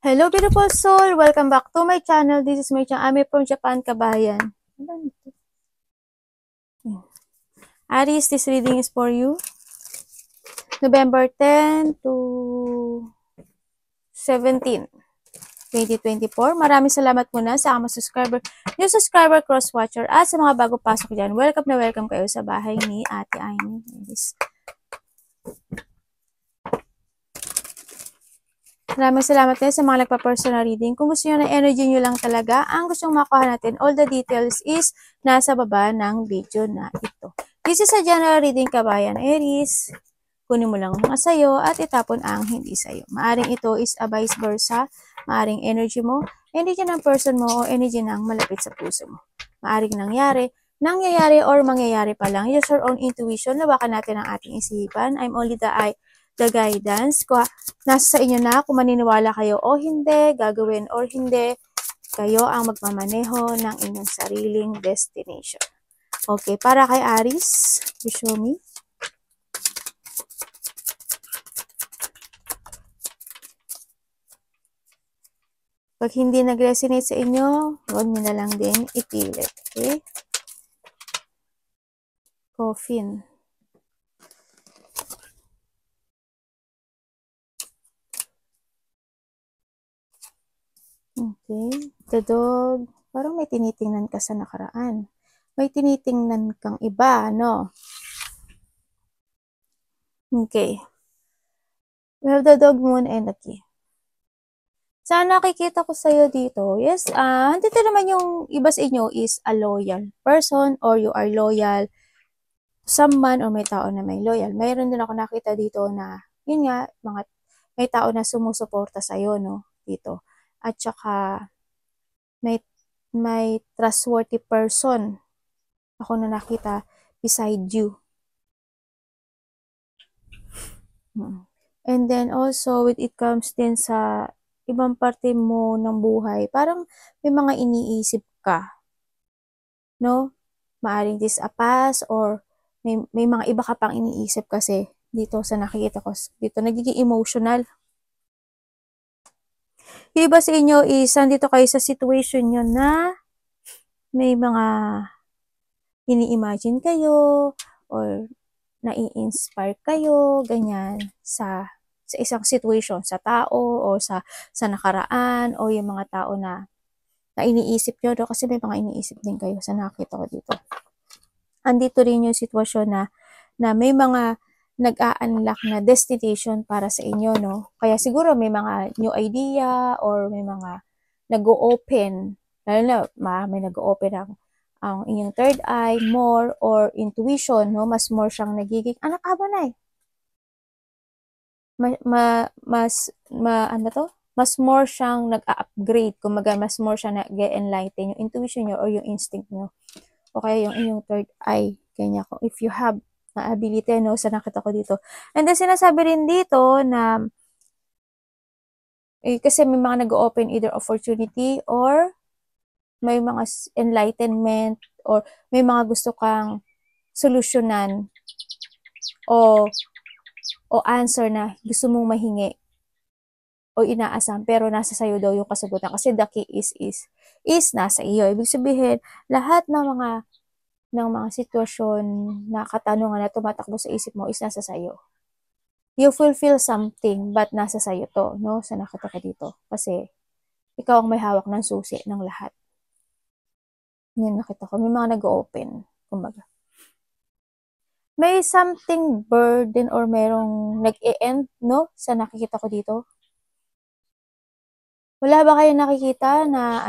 Hello, beautiful soul! Welcome back to my channel. This is my channel. I'm from Japan, kabayan. Aries, this reading is for you. November 10 to 17, 2024. Maraming salamat muna sa mga subscriber, new subscriber, cross-watcher, at sa mga bago pasok dyan. Welcome na welcome kayo sa bahay ni Ate Aimee. Maraming salamat din sa mga nagpa-personal reading. Kung gusto nyo na energy nyo lang talaga, ang gustong makuha natin, all the details is nasa baba ng video na ito. This is a general reading, kabayan Aries. Kunin mo lang mga sayo at itapon ang hindi sayo. Maaring ito is a vice versa. Maaring energy mo, energy ng person mo, o energy ng malapit sa puso mo. Maaring nangyayari or mangyayari pa lang. Use your own intuition. Lawakan natin ang ating isipan. I'm only the guidance. Nasa sa inyo na kung maniniwala kayo o hindi, gagawin or hindi, kayo ang magmamaneho ng inyong sariling destination. Okay, para kay Aries, you show me. Pag hindi nag-resonate sa inyo, huwag nyo na lang din ipilit. Okay? Coffin. Okay. The dog. Parang may tinitingnan ka sa nakaraan. May tinitingnan kang iba, no? Okay. We have the dog, moon, and the key. Sana nakikita ko sa'yo dito. Yes, dito naman yung iba sa inyo is a loyal person or you are loyal someone or may tao na may loyal. Mayroon din ako nakita dito na, yun nga, may tao na sumusuporta sa'yo, no? Dito. At saka, may trustworthy person ako na nakita beside you. And then also, when it comes din sa ibang parte mo ng buhay, parang may mga iniisip ka, no? Maaring this a past or may mga iba ka pang iniisip kasi dito sa nakikita ko, dito nagiging emotional. Yung iba sa inyo is, nandito kayo sa situation nyo na may mga ini-imagine kayo or nai-inspire kayo, ganyan, sa isang situation, sa tao o sa nakaraan o yung mga tao na iniisip nyo, no? Kasi may mga iniisip din kayo sa nakita ko dito. Andito rin yung sitwasyon na may mga nag-a-unlock na destination para sa inyo, no? Kaya siguro may mga new idea or may mga nag-o-open, lalo na may nag-o-open ang inyong third eye, more or intuition, no? Mas more siyang nagiging, anak abo na eh. Mas more siyang nag-upgrade, kumaga mas more siyang nag-enlighten yung intuition nyo or yung instinct nyo. O kaya yung inyong third eye, kanya ko. If you have na ability, no, sa nakita ko dito. And then sinasabi rin dito na kasi may mga nag-open either opportunity or may mga enlightenment or may mga gusto kang solusyonan o answer na gusto mong mahingi o inaasam pero nasa sayo daw yung kasagutan kasi the key is nasa iyo. Ibig sabihin, lahat ng mga sitwasyon na katanungan na tumatakbo sa isip mo is nasa sayo. You fulfill something but nasa sayo to, no? Sa nakita ko dito. Kasi ikaw ang may hawak ng susi ng lahat. Yan nakita ko. May mga nag-open. Kumbaga. May something burden or merong nag-e-end, no? Sa nakikita ko dito. Wala ba kayo nakikita na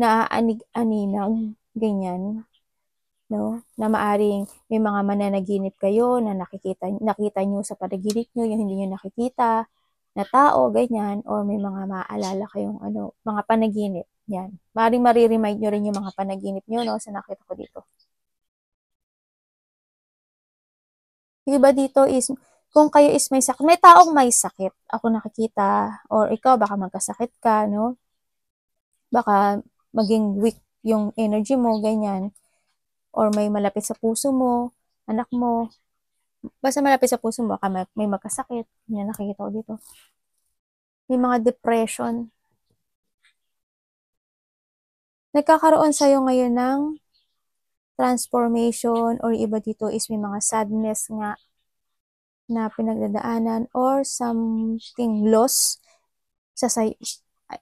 naaanig-aninag, ganyan, no? Na maaring may mga mananaginip kayo na nakita nyo sa panaginip nyo, yung hindi nyo nakikita na tao, ganyan, or may mga maaalala kayong mga panaginip, yan. Maaring mariremind nyo rin yung mga panaginip nyo, no? Sa nakita ko dito. Yung iba dito is, kung kayo is may sakit, may taong may sakit, ako nakikita, or ikaw baka magkasakit ka, no? Baka maging weak yung energy mo, ganyan. Or may malapit sa puso mo, anak mo, basta malapit sa puso mo, baka may magkasakit, yan nakikita ko dito. may mga depression. Nagkakaroon sa'yo ngayon ng transformation or iba dito is may mga sadness nga na pinagdadaanan or something loss sa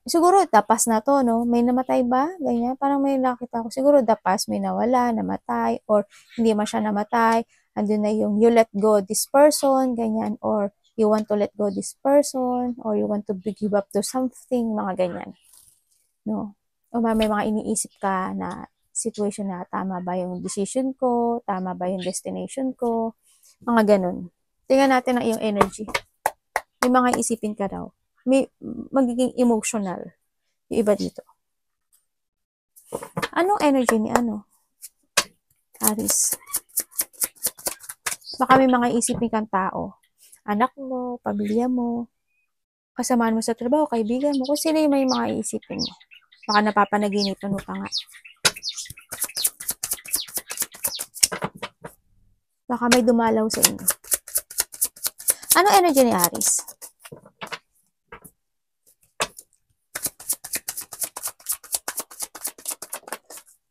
siguro dapas na to, no? May namatay ba? Ganyan. Parang may nakita ko. Siguro dapas, may nawala, namatay, or hindi man siya namatay. Andun na yung you let go this person, ganyan. Or you want to let go this person, or you want to give up to something, mga ganyan. No? O may mga iniisip ka na situation na tama ba yung decision ko, tama ba yung destination ko, mga ganun. Tingnan natin ang iyong energy. May mga isipin ka daw. May magiging emotional. Yung iba dito. Anong energy ni Aries? Baka may mga isipin kang tao. Anak mo, pamilya mo, kasamaan mo sa trabaho, kaibigan mo, kung sino yung may mga isipin mo. Baka napapanaginipan mo pa nga. Baka may dumalaw sa inyo. Anong energy ni Aries?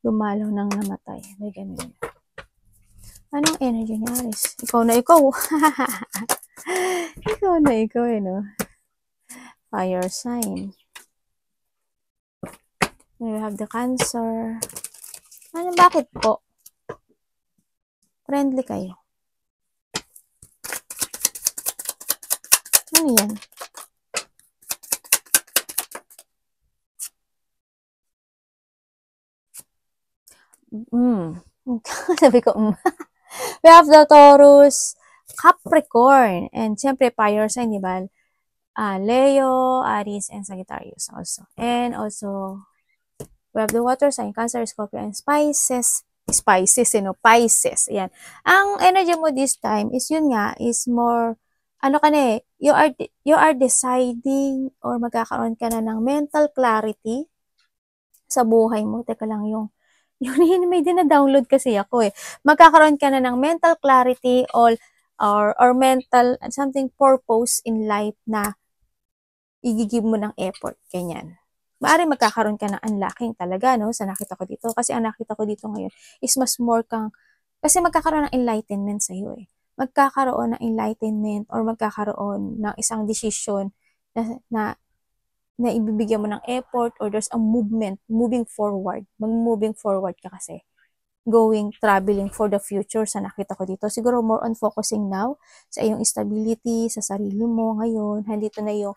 Dumalaw ng namatay. May ganun. Anong energy ni Aries? Ikaw na ikaw. Ikaw na ikaw, no? Fire sign. You have the Cancer. Bakit po? Friendly kayo. Ano yan? Sabi ko, We have the Taurus, Capricorn, and siyempre fire sign, di ba? Leo, Aries, and Sagittarius also. And also, we have the water sign, Cancer, Scorpio, and Pisces. Pisces. Ayan. Ang energy mo this time is yun nga, is more, you are deciding or magkakaroon ka na ng mental clarity sa buhay mo. Teka lang, yung may dina-download kasi ako eh. Magkakaroon ka na ng mental clarity or mental something purpose in life na igigib mo ng effort. Ganyan. Maari magkakaroon ka ng unlocking talaga, no? Sa nakita ko dito. Kasi ang nakita ko dito ngayon is mas more kasi magkakaroon ng enlightenment sa iyo eh. Magkakaroon ng enlightenment or magkakaroon ng isang decision na ibibigyan mo ng effort or there's a moving forward. Moving forward ka kasi. Traveling for the future sa nakita ko dito. Siguro more on focusing now sa iyong stability, sa sarili mo ngayon. Handito na yung,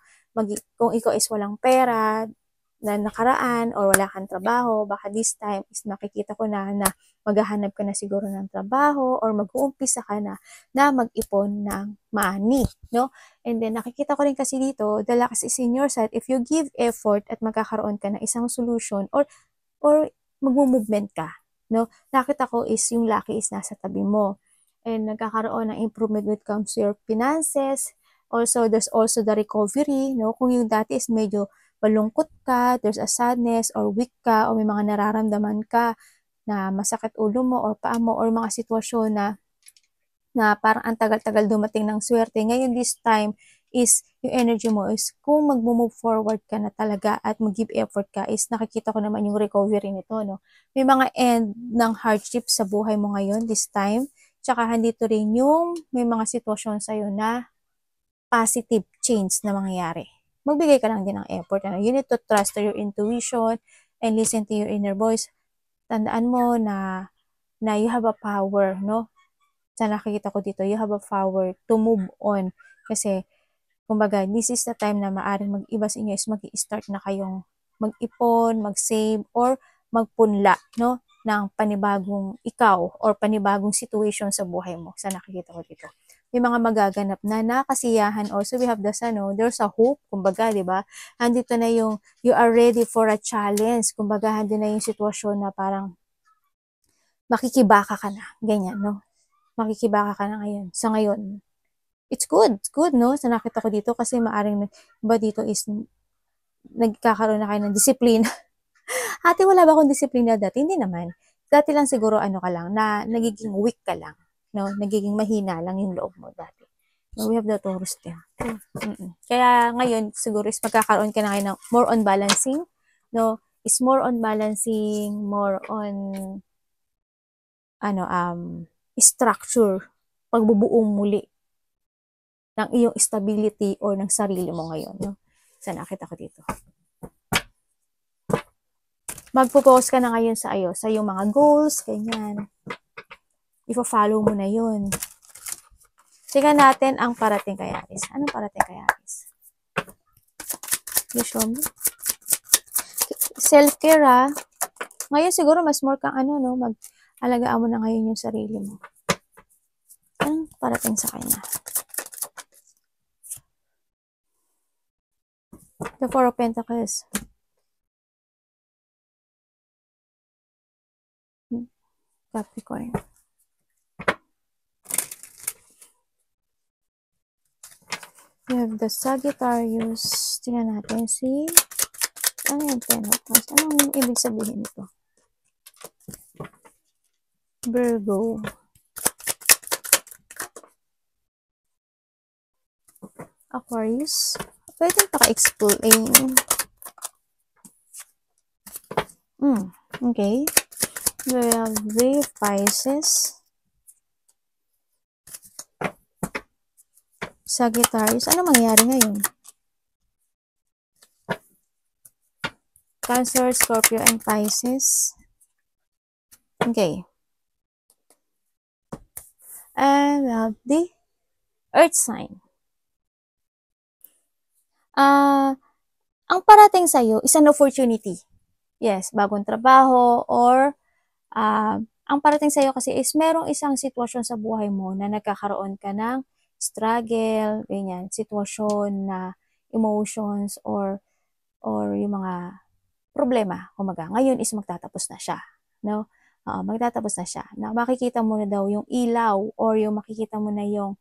kung ikaw is walang pera, na nakaraan or wala kang trabaho, baka this time is makikita ko na maghahanap ka na siguro ng trabaho or mag-uumpisa ka na mag-ipon ng money, no? And then nakikita ko rin kasi dito, the luck is in your side if you give effort at magkakaroon ka ng isang solution or mag-movement ka, no? Nakita ko is yung lucky is nasa tabi mo. And nagkakaroon ng improvement when it comes to your finances. Also, there's also the recovery, no? Kung yung dati is medyo malungkot ka, there's a sadness or weak ka o may mga nararamdaman ka na masakit ulo mo or paa mo or mga sitwasyon na parang ang tagal-tagal dumating ng swerte. Ngayon this time is yung energy mo is kung mag-move forward ka na talaga at mag-give effort ka is nakikita ko naman yung recovery nito, no? May mga end ng hardship sa buhay mo ngayon this time. Tsaka handito rin yung may mga sitwasyon sa'yo na positive change na mangyayari. Magbigay ka lang din ng effort. You need to trust to your intuition and listen to your inner voice. Tandaan mo na you have a power, no? Sa nakikita ko dito, you have a power to move on. Kasi, kumbaga, this is the time na maaring mag-iba sa inyo is mag-i-start na kayong mag-ipon, mag-save, or magpunla, no? Ng panibagong ikaw or panibagong situation sa buhay mo. Sa nakikita ko dito. May mga magaganap na kasiyahan. Also, we have the sun, no? There's a hope, kumbaga, di ba? Handito na yung, you are ready for a challenge. Kumbaga, handito na yung sitwasyon na parang makikibaka ka na. Ganyan, no? Makikibaka ka na ngayon. Sa ngayon, it's good, no? Sa nakita ko dito kasi maaring ba dito is nagkakaroon na kayo ng disiplina. Ate, wala ba akong disiplina dati? Hindi naman. Dati lang siguro ka lang, na nagiging weak ka lang. No? Nagiging mahina lang yung loob mo dati. We have the Taurus there. Kaya ngayon, siguro is magkakaroon ka na kayo ng more on balancing. No? Is more on balancing, more on structure, pagbubuong muli ng iyong stability or ng sarili mo ngayon. No? Sa nakita ko dito. Magpo-focus ka na ngayon sa iyong mga goals, ganyan. Ipo-follow mo na yun. Tingnan natin ang parating kay Aries. Anong parating kay Aries? You show me. Self-care, Ngayon siguro mas more kang mag-alagaan mo na ngayon yung sarili mo. Anong parating sa kanya? The Four of Pentacles. Capricorn. We have the Sagittarius. Tingnan natin ano yung Pentacles? Anong ibig sabihin nito? Virgo. Aquarius. Pwede paka-explain. Okay. We have the Pisces. Sagittarius. Ano mangyari ngayon? Cancer, Scorpio, and Pisces. Okay. And we have the Earth sign. Ang parating sa'yo is an opportunity. Yes, bagong trabaho or ang parating sa'yo kasi is merong isang sitwasyon sa buhay mo na nagkakaroon ka ng struggle, ganyan, sitwasyon na emotions or yung mga problema, kumaga. Ngayon is magtatapos na siya, no? Magtatapos na siya. Na makikita mo na daw yung ilaw or yung makikita mo na yung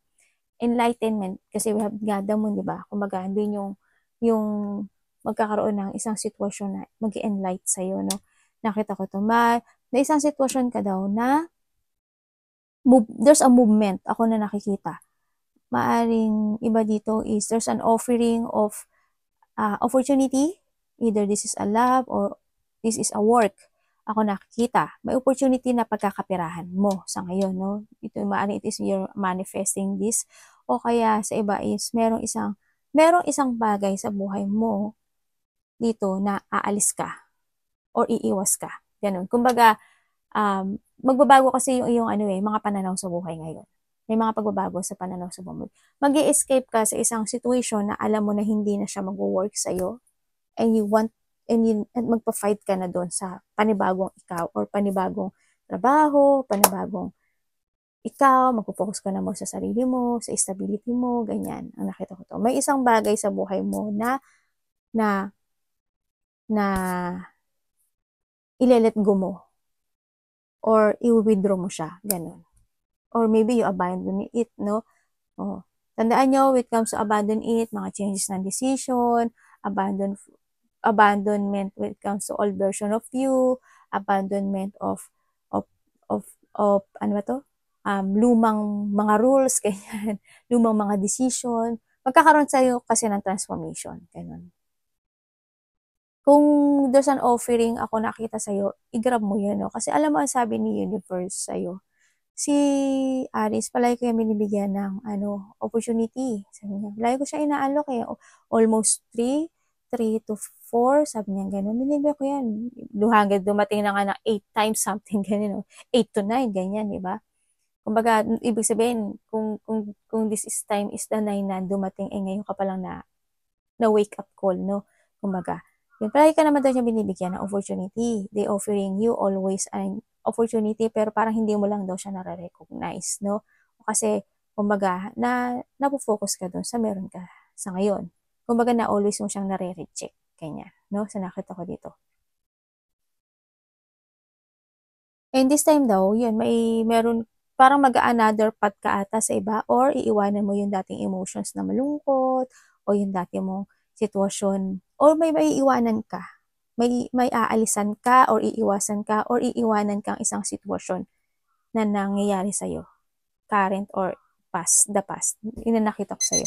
enlightenment kasi we have God the Moon, di ba? Kumaga, hindi yung magkakaroon ng isang sitwasyon na mag-enlight sa'yo, no? Nakita ko to. May isang sitwasyon ka daw na there's a movement ako na nakikita. Maaring iba dito is there's an offering of opportunity. Either this is a love or this is a work. Ako nakikita. May opportunity na pagkakapirahan mo sa ngayon, no? Ito maaring it is you're manifesting this. O kaya sa iba is merong isang bagay sa buhay mo dito na aalis ka or iiwas ka. Ganun. Kumbaga, magbabago kasi yung mga pananaw sa buhay ngayon. May mga pagbabago sa pananaw sa buhay. Mag-i-escape ka sa isang situation na alam mo na hindi na siya mag-work sa'yo and magpa-fight ka na doon sa panibagong ikaw or panibagong trabaho, panibagong ikaw, magpo-focus ka na mo sa sarili mo, sa stability mo, ganyan. Ang nakita ko to. May isang bagay sa buhay mo na ile-let go mo or i-withdraw mo siya, ganun. Or maybe you abandon it, no? Tandaan nyo, when it comes to abandon it, mga changes ng decision, abandonment when it comes to old version of you, abandonment of ano ba to? Lumang mga rules, ganyan, lumang mga decision. Magkakaroon sa'yo kasi ng transformation, ganun. Kung there's an offering ako nakita sa'yo, i-grab mo yun, no? Kasi alam mo ang sabi ni Universe sa'yo, si Aries, palagi ko yung binibigyan ng opportunity. Sabi niya, palagi ko siya inaalok almost 3 to 4, sabi niya gano'n. Binibigyan ko yan. Hanggang dumating na nga ng 8 times something, ganyan. 8 to 9, ganyan, di ba? Kumbaga, ibig sabihin, kung this is time is the 9 na dumating, ngayon ka pa lang na wake up call, no? Kumbaga, yun, palagi ka naman daw niya binibigyan ng opportunity. They offering you always an opportunity, pero parang hindi mo lang daw siya nare-recognize, no? Kasi, kumbaga, napofocus ka doon sa meron ka sa ngayon. Kumbaga, na always mo siyang nare-reject, kanya, no? Sa nakita ko dito. And this time daw, yun, meron, parang mag-another path ka ata sa iba, or iiwanan mo yung dating emotions na malungkot, o yung dati mong sitwasyon, or may iiwanan ka. May aalisan ka, or iiwasan ka, or iiwanan kang isang sitwasyon na nangyayari sa'yo. Current or the past. Yun ang nakita ko sa'yo.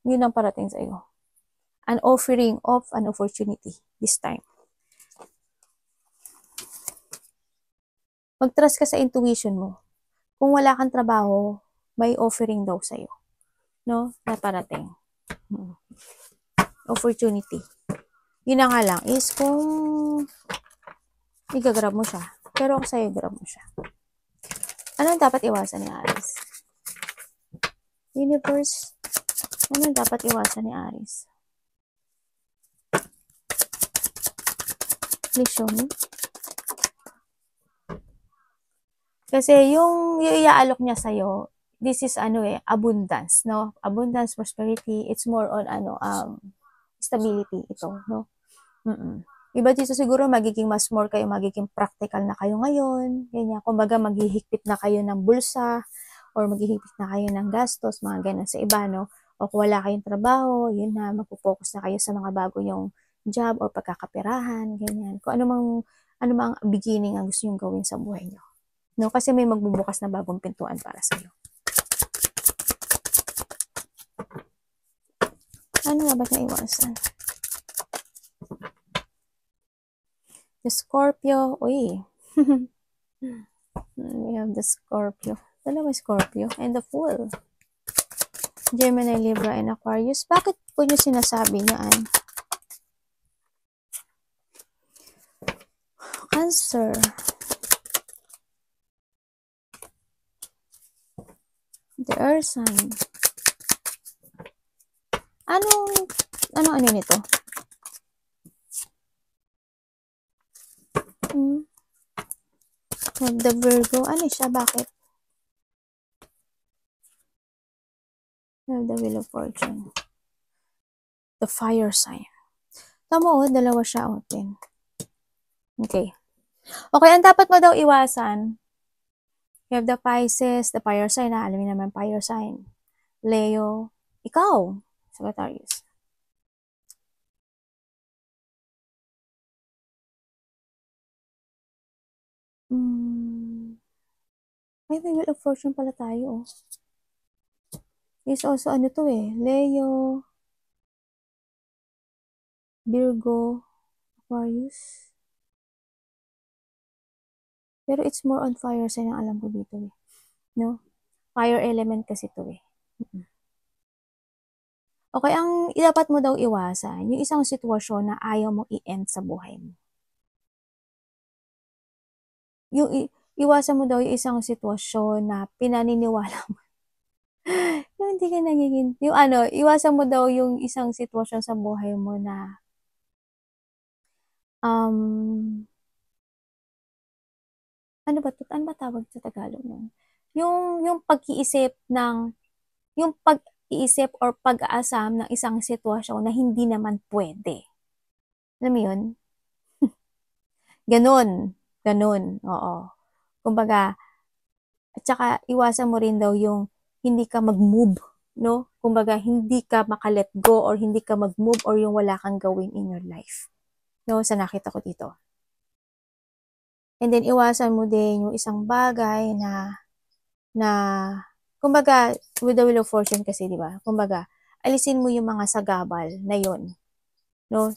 Yun ang parating sa'yo. An offering of an opportunity this time. Mag-trust ka sa intuition mo. Kung wala kang trabaho, may offering daw sa'yo. No? Na parating. Opportunity. Yun na nga lang is kung igagrab mo siya. Pero ako sa'yo, grab mo siya. Ano dapat iwasan ni Aries? Universe, ano dapat iwasan ni Aries? Please show me. Kasi yung iaalok niya sa'yo, this is abundance, no? Abundance, prosperity, it's more on stability ito, no? Iba dito siguro magiging mas more kayo, magiging practical na kayo ngayon, ganyan. Kumbaga maghihigpit na kayo ng bulsa or maghihigpit na kayo ng gastos, mga ganun sa iba, no? O kung wala kayong trabaho, yun na, magpo-focus na kayo sa mga bago yung job or pagkakaperahan, ganyan. Kung ano mang beginning ang gusto nyong gawin sa buhay nyo. No, kasi may magbubukas na bagong pintuan para sa iyo. Ano nga ba na iwasan? The Scorpio. Uy. We have the Scorpio. Dalawa Scorpio. And the Fool. Gemini, Libra, and Aquarius. Bakit po nyo sinasabi niyan? Cancer. The Earth sign. Ano nito? The Virgo. Ano siya? Bakit? The Wheel of Fortune. The Fire sign. Tama o, dalawa siya open. Okay. Okay, ang dapat mo daw iwasan. You have the Pisces, the fire sign. Alam niyo naman, fire sign. Leo. Ikaw, Sagittarius. Ay, may Wheel of Fortune pala tayo. Is also Leo, Virgo, Aquarius. Pero it's more on fire sign ang alam ko dito eh. No? Fire element kasi ito eh. Okay, ang dapat mo daw iwasan, yung isang sitwasyon na ayaw mong i-end sa buhay mo. Yung iwasan mo daw yung isang sitwasyon na pinaniniwala mo. Yung hindi ka nagiging, iwasan mo daw yung isang sitwasyon sa buhay mo na ano ba tawag sa Tagalog nun? Yung pag-iisip or pag-aasam ng isang sitwasyon na hindi naman pwede. Alam mo yun? Ganun, oo. Kumbaga, at saka iwasan mo rin daw yung hindi ka mag-move, no? Kumbaga, hindi ka maka-let go or hindi ka mag-move or yung wala kang gawin in your life. No, sa nakita ko dito. And then, iwasan mo din yung isang bagay na kumbaga, with the Wheel of Fortune kasi, di ba? Kumbaga, alisin mo yung mga sagabal na yun. No?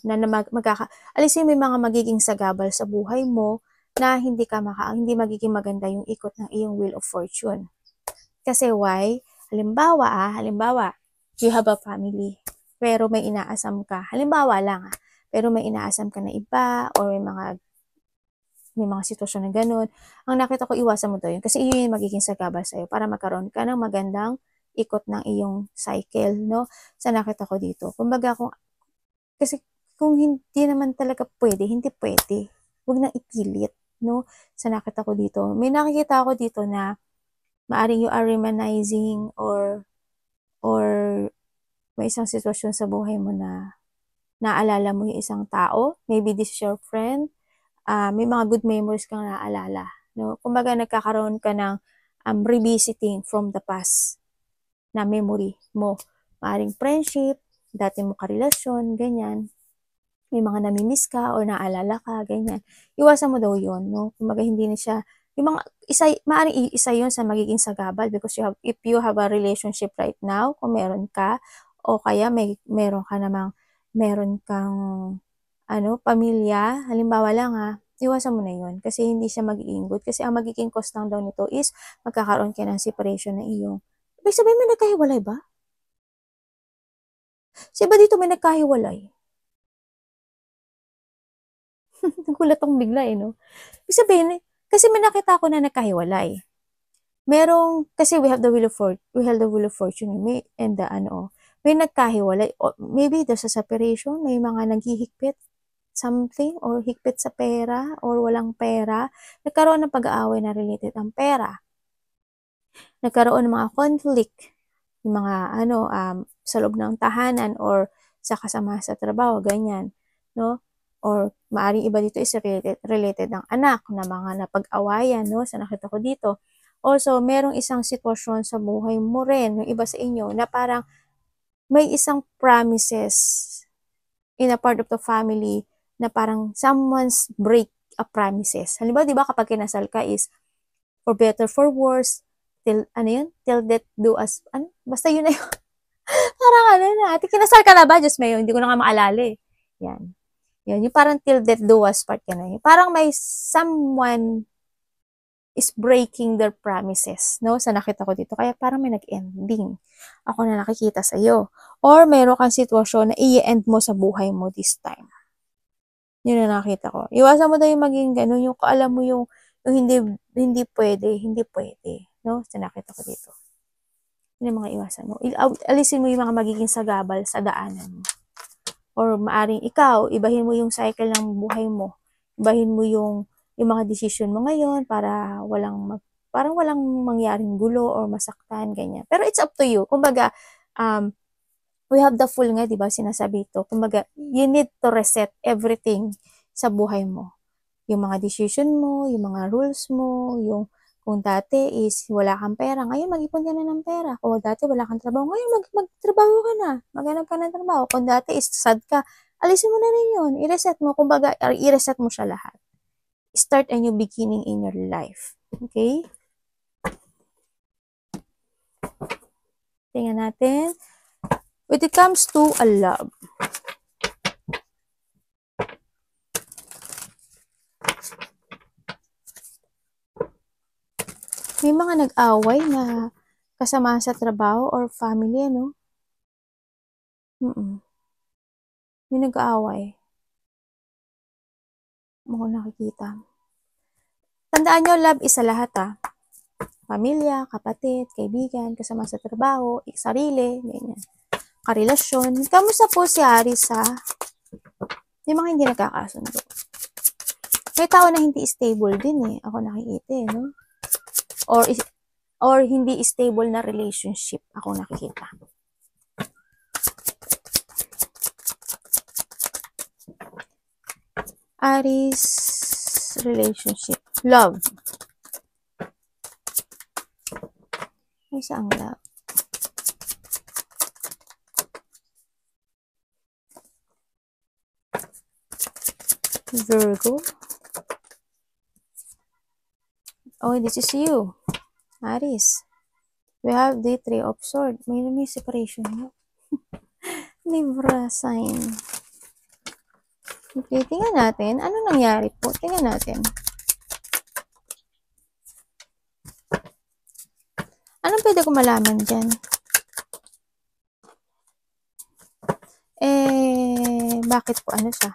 Alisin mo yung mga magiging sagabal sa buhay mo na hindi magiging maganda yung ikot ng iyong Wheel of Fortune. Kasi why? Halimbawa, you have a family, pero may inaasam ka. Halimbawa lang, pero may inaasam ka na iba, or may mga sitwasyon na ganun. Ang nakita ko, iwasan mo daw yun. Kasi yun yung magiging sagabal sa'yo para magkaroon ka ng magandang ikot ng iyong cycle, no? Sa nakita ko dito. Kumbaga, kasi kung hindi naman talaga pwede, hindi pwede. Huwag nang ipilit, no? Sa nakita ko dito. May nakikita ako dito na maaring you are reminiscing or may isang sitwasyon sa buhay mo na naalala mo yung isang tao. Maybe this is your friend. May mga good memories kang naaalala. No? Kumbaga, nagkakaroon ka ng revisiting from the past na memory mo. Maaring friendship, dati mo karelasyon, ganyan. May mga namimiss ka or naalala ka, ganyan. Iwasan mo daw yun. No? Kumbaga, hindi na siya Yung mga, maaaring isa yun sa magiging sagabal because if you have a relationship right now, kung meron ka, o kaya meron kang, pamilya, halimbawa lang iwasan mo na yun kasi hindi siya magiging good. Kasi ang magiging cost lang daw nito is magkakaroon ka ng separation ng iyong, ibig sabihin may nagkahiwalay ba? Sa iba dito may nagkahiwalay. Nagulat akong bigla no? Ibig sabihin, kasi may nakita ako na nagkahiwalay. Kasi we have the wheel of fortune, and the may nagkahiwalay, maybe there's a separation, may mga naghihigpit, something, or higpit sa pera, or walang pera, nagkaroon ng pag-aaway na related ang pera. Nagkaroon ng mga conflict, yung mga sa loob ng tahanan or sa kasama sa trabaho, ganyan, no? Or maaring iba dito is related ng anak na mga napag-awayan, no? Sa nakita ko dito. Also, merong isang sitwasyon sa buhay mo rin, yung iba sa inyo, na parang may isang promises in a part of the family na parang someone's break a promises. Halimbawa, di ba kapag kinasal ka is for better, for worse, till death do us, basta yun na yun. Parang kinasal ka na ba? Diyos may hindi ko na nga maalala eh. Yan. Yan, yung parang till death do us part ka na yun. Parang may someone is breaking their promises, no? Sa nakita ko dito. Kaya parang may nag-ending. Ako na nakikita sa'yo. Or meron kang sitwasyon na i-end mo sa buhay mo this time. Yun na nakita ko. Iwasan mo daw yung maging ganun, yung alam mo yung hindi pwede, no? Sa nakita ko dito. Yun yung mga iwasan mo. Alisin mo yung mga magiging sagabal sa daanan mo. Or maaring ikaw, ibahin mo yung cycle ng buhay mo. Ibahin mo yung mga decision mo ngayon para parang walang mangyaring gulo or masaktan, ganyan. Pero it's up to you. Kumbaga, we have the full nga, di ba, sinasabi ito. Kumbaga, you need to reset everything sa buhay mo. Yung mga decision mo, yung mga rules mo, kung dati is wala kang pera, ngayon mag-ipon ka na ng pera. Kung dati wala kang trabaho, ngayon magtrabaho ka na. Maghanap ka ng trabaho. Kung dati is sad ka, alisin mo na rin yun. I-reset mo. Kumbaga, i-reset mo siya lahat. Start a new beginning in your life. Okay? Tingnan natin. When it comes to a love, may mga nag-away na kasama sa trabaho or family, ano? May nag-aaway. Ako nakikita. Tandaan nyo, love is sa lahat Pamilya, kapatid, kaibigan, kasama sa trabaho, sarili, ganyan. Karelasyon. Kamusta po si Aris Yung mga hindi nagkakasundo. May tao na hindi stable din Ako nakikita no? Or hindi stable na relationship. Ako nakikita. Aris relationship. Love. Ay, saan love? Virgo. Oh, this is you. Aris. We have the Three of Swords. May separation mo. Libra sign. Okay, tingnan natin. Ano nangyari po? Tingnan natin. Anong pwede ko malaman dyan? Bakit po? Ano siya?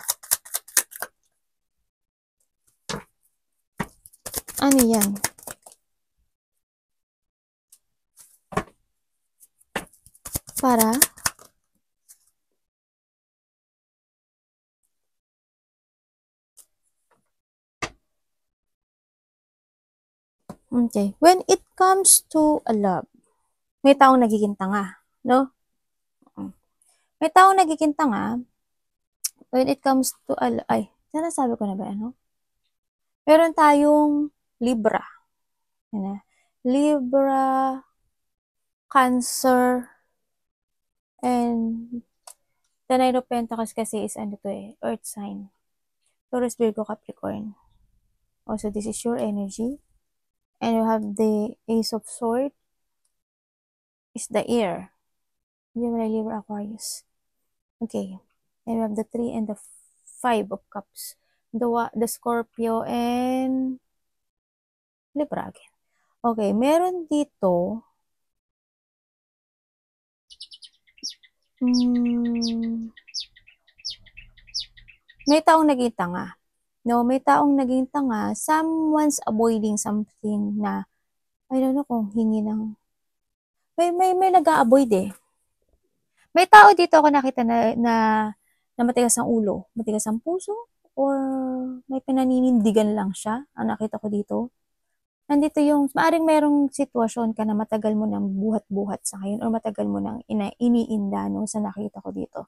Ano yan? Para? Okay. When it comes to a love, may taong nagiging tanga, no? May taong nagiging tanga when it comes to a love. Ay, sinasabi ko na ba ano? Meron tayong Libra. Libra, Cancer, and the Nine of Pentacles kasi is Earth sign. Taurus, Virgo, Capricorn. Also, this is your energy. And you have the Ace of Swords, is the air. Gemini, Libra, Aquarius. Okay. And we have the 3 and the 5 of Cups. The Scorpio and Libra again. Okay, meron dito may taong naging tanga. No, may taong naging tanga. Someone's avoiding something na I don't know kung hingi ng may nag-a-avoid eh. May tao dito ako nakita na matigas ang ulo, matigas ang puso, or may pinaninindigan lang siya. Ang nakita ko dito. Nandito yung, maaring merong sitwasyon ka na matagal mo nang buhat-buhat sa ngayon or matagal mo nang iniinda no, sa nakita ko dito.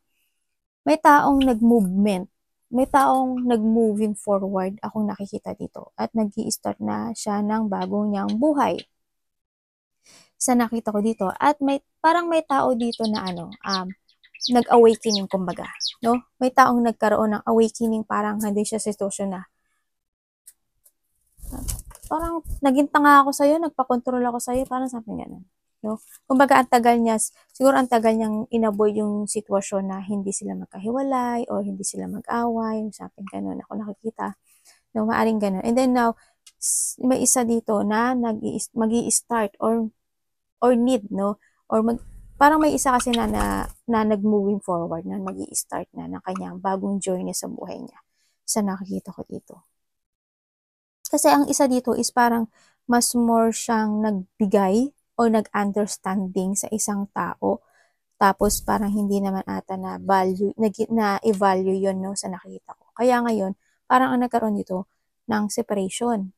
May taong nag-movement. May taong nag-moving forward akong nakikita dito. At nag-i-start na siya ng bagong niyang buhay. Sa nakita ko dito. At parang may tao dito na nag-awakening kumbaga. No? May taong nagkaroon ng awakening, parang hindi siya sitwasyon na parang naging tanga ako sa'yo, nagpa-control ako sa'yo, parang something ganun. No? Kumbaga, siguro ang tagal niyang inavoid yung sitwasyon na hindi sila magkahiwalay or hindi sila mag-away, something ganun. Ako nakikita. No, maaring ganun. And then now, may isa dito na mag-i-start or need, no? Or parang may isa kasi na nag-moving forward, na mag-i-start na ng kanyang bagong journey sa buhay niya. Sa nakikita ko dito. Kasi ang isa dito is parang mas more siyang nagbigay o nag-understanding sa isang tao. Tapos parang hindi naman ata na-evalue yun no, sa nakita ko. Kaya ngayon, parang ang nagkaroon dito ng separation.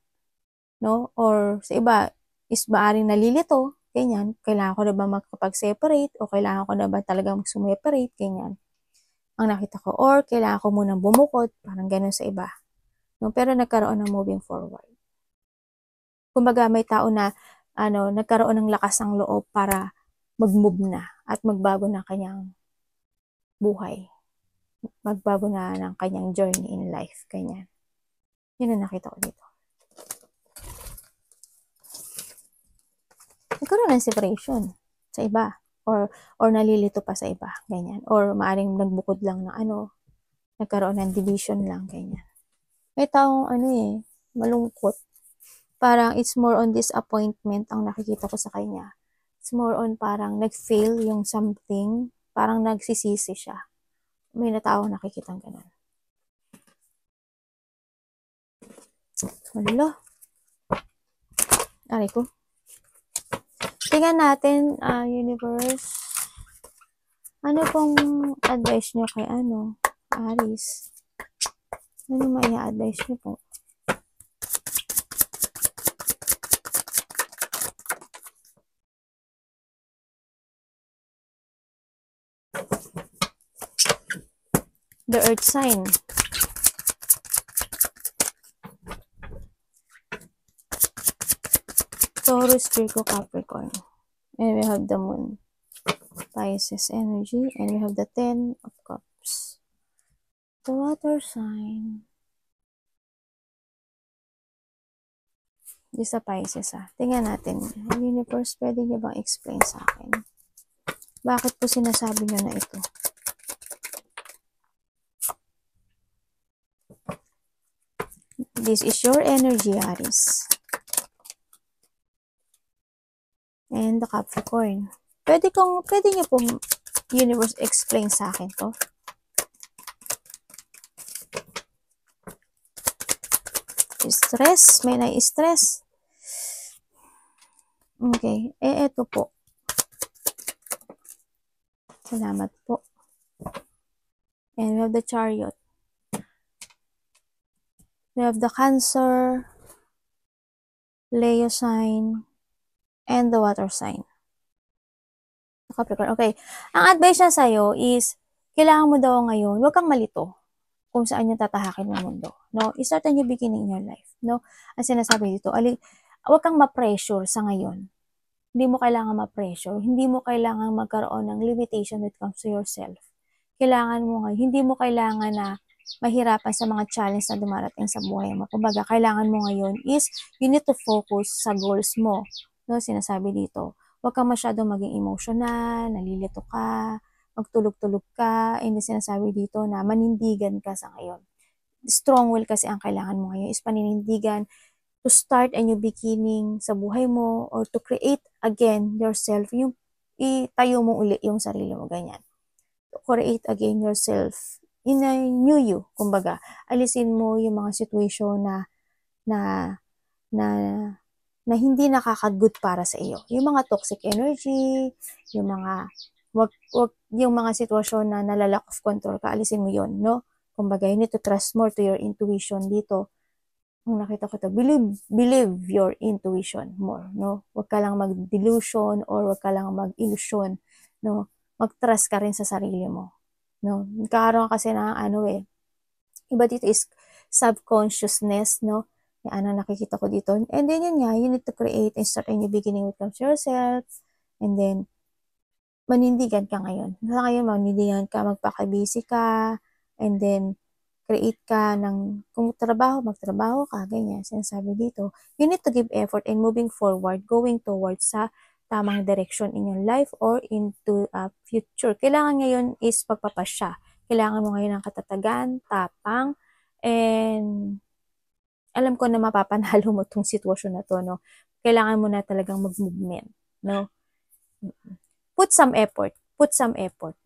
No? Or sa iba, is maaring nalilito, ganyan. Kailangan ko na ba magkapag-separate o kailangan ko na ba talagang mag-separate, ganyan. Ang nakita ko. Or kailangan ko munang bumukod, parang ganun sa iba. No? Pero nagkaroon ng moving forward. Kumbaga may tao na nagkaroon ng lakas ng loob para mag-move na at magbago na kanyang buhay. Magbago na ng kanyang journey in life. Ganyan. Yun ang nakita ko dito. Nagkaroon ng separation sa iba. Or nalilito pa sa iba. Ganyan. Or maaring nagbukod lang ng nagkaroon ng division lang. Ganyan. May taong malungkot. Parang it's more on disappointment ang nakikita ko sa kanya. It's more on parang nag-fail yung something, parang nagsisisi siya. May natao nakikita ng ganun. Wala. Aray ko. Tingnan natin, universe. Ano pong advice nyo kay Aries? Ano mai-advise nyo po? The earth sign. Taurus, Virgo, Capricorn. And we have the moon. Pisces energy. And we have the 10 of cups. The water sign. This is a Pisces Tingnan natin. Universe, pwede niyo bang explain sa akin? Bakit po sinasabi niyo na ito? This is your energy, Aries. And the Capricorn. Pwede niyo pong universe explain sa akin to? Stress, may na-stress. Okay, eto po. Salamat po. And we have the Chariot. We have the Cancer, Leo sign, and the water sign. Capricorn. Okay. Ang advice niya sa'yo is, kailangan mo daw ngayon, huwag kang malito kung saan yung tatahakin ng mundo. No? Start a new beginning in your life. No? Ang sinasabi dito, huwag kang ma-pressure sa ngayon. Hindi mo kailangan ma-pressure. Hindi mo kailangan magkaroon ng limitation when it comes to yourself. Kailangan mo ngayon, hindi mo kailangan na mahirapan sa mga challenge na dumarating sa buhay mo. Kumbaga, kailangan mo ngayon is you need to focus sa goals mo. No, sinasabi dito, huwag kang masyadong maging emotional, nalilito ka, magtulog-tulog ka, hindi sinasabi dito na manindigan ka sa ngayon. Strong will kasi ang kailangan mo ngayon is paninindigan to start a new beginning sa buhay mo or to create again yourself, yung itayo mo uli yung sarili mo, ganyan. To create again yourself in a new you, kumbaga. Alisin mo yung mga situation na, na, na hindi nakaka-good para sa iyo. Yung mga toxic energy, yung mga, yung mga sitwasyon na nalalack of control ka, alisin mo yon, no? Kumbaga, you need to trust more to your intuition dito. Kung nakita ko to, believe your intuition more, no? Huwag ka lang mag-delusion or huwag ka lang mag-illusion, no? Mag-trust ka rin sa sarili mo, no? Nagkakaroon kasi ng iba dito is subconsciousness, no? Yung nakikita ko dito. And then yun nga, you need to create and start a new beginning when it comes to yourself. And then, manindigan ka ngayon. Sa ngayon, manindigan ka, magpaka-busy ka, and then, create ka ng, kung magtrabaho ka, ganyan, sinasabi dito. You need to give effort in moving forward, going towards sa tamang direction in your life or into a future. Kailangan ngayon is pagpapasya. Kailangan mo ngayon ng katatagan, tapang, and alam ko na mapapanalo mo tong sitwasyon na to, no? Kailangan mo na talagang mag-movement, no? Put some effort,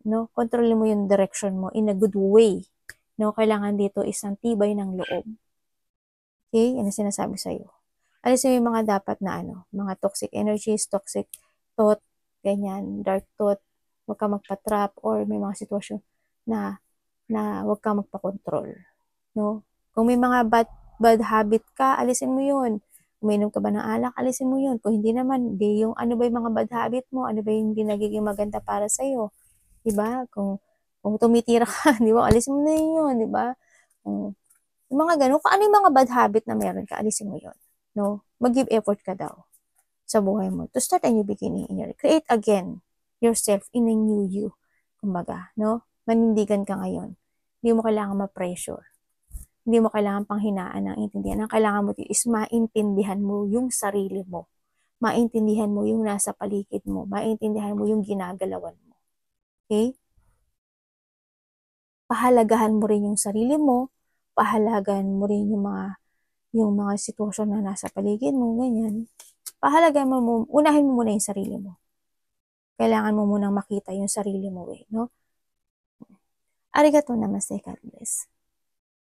no? Kontrolin mo yung direction mo in a good way. No, kailangan dito isang tibay ng loob. Okay? Yan ang sinasabi sa'yo. Alisin mo yung mga dapat na mga toxic energies, toxic thought, ganyan, dark thought, huwag ka magpa-trap or may mga sitwasyon na huwag ka magpa-control. No? Kung may mga bad habit ka, alisin mo yun. Uminom ka ba ng alak, alisin mo yun. Kung hindi naman, yung ano ba yung mga bad habit mo, ano ba yung hindi nagiging maganda para sa'yo. Diba? Kung tumitira ka, di ba? Alisin mo na yun, di ba? Yung mga ganun. Kung ano yung mga bad habit na meron ka, alisin mo yun. No? Mag-give effort ka daw sa buhay mo to start a new beginning in your life. Create again yourself in a new you. Kumbaga, no? Manindigan ka ngayon. Hindi mo kailangan ma-pressure. Hindi mo kailangan panghinaan ng intindihan. Ang kailangan mo is maintindihan mo yung sarili mo. Maintindihan mo yung nasa paligid mo. Maintindihan mo yung ginagalawan mo. Okay? Pahalagahan mo rin yung sarili mo, pahalagahan mo rin yung mga sitwasyon na nasa paligid mo, ganyan. Pahalagahan mo, unahin mo muna yung sarili mo. Kailangan mo munang makita yung sarili mo, no? Arigato namaste, God bless.